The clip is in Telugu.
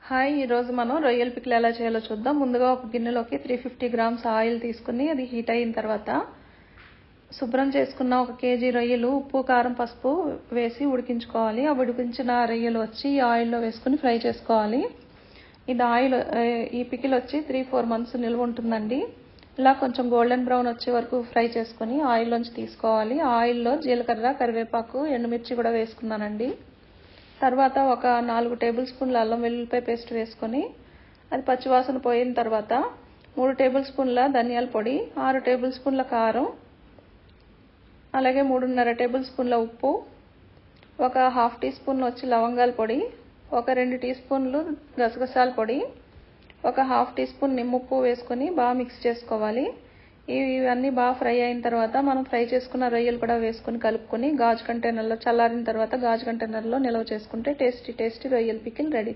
హాయ్, ఈరోజు మనం రొయ్యల పికిల్ ఎలా చేయాలో చూద్దాం. ముందుగా ఒక గిన్నెలోకి 350 గ్రామ్స్ ఆయిల్ తీసుకుని అది హీట్ అయిన తర్వాత శుభ్రం చేసుకున్న 1 కేజీ రొయ్యలు ఉప్పు, కారం, పసుపు వేసి ఉడికించుకోవాలి. ఆ ఉడికించిన రొయ్యలు వచ్చి ఈ ఆయిల్లో వేసుకుని ఫ్రై చేసుకోవాలి. ఈ పికిల్ వచ్చి 3-4 మంత్స్ నిల్వ ఉంటుందండి. ఇలా కొంచెం గోల్డెన్ బ్రౌన్ వచ్చే వరకు ఫ్రై చేసుకుని ఆయిల్లోంచి తీసుకోవాలి. ఆయిల్లో జీలకర్ర, కరివేపాకు, ఎండుమిర్చి కూడా వేసుకున్నానండి. తర్వాత ఒక 4 టేబుల్ స్పూన్ల అల్లం వెల్లుల్లిపాయ పేస్ట్ వేసుకొని అది పచ్చివాసన పోయిన తర్వాత 3 టేబుల్ స్పూన్ల ధనియాల పొడి, 6 టేబుల్ స్పూన్ల కారం, అలాగే 3.5 టేబుల్ స్పూన్ల ఉప్పు, ఒక హాఫ్ టీ స్పూన్ వచ్చి లవంగాల పొడి, ఒక 2 టీ స్పూన్లు గసగసాల పొడి, ఒక హాఫ్ టీ స్పూన్ నిమ్మప్పు వేసుకొని బాగా మిక్స్ చేసుకోవాలి. ఇవన్నీ బాగా ఫ్రై అయిన తర్వాత మనం ఫ్రై చేసుకున్న రొయ్యలు కూడా వేసుకొని కలుపుకొని చల్లారిన తర్వాత గాజు కంటైనర్లో నిల్వ చేసుకుంటే టేస్టీ రొయ్యల పికిల్ రెడీ.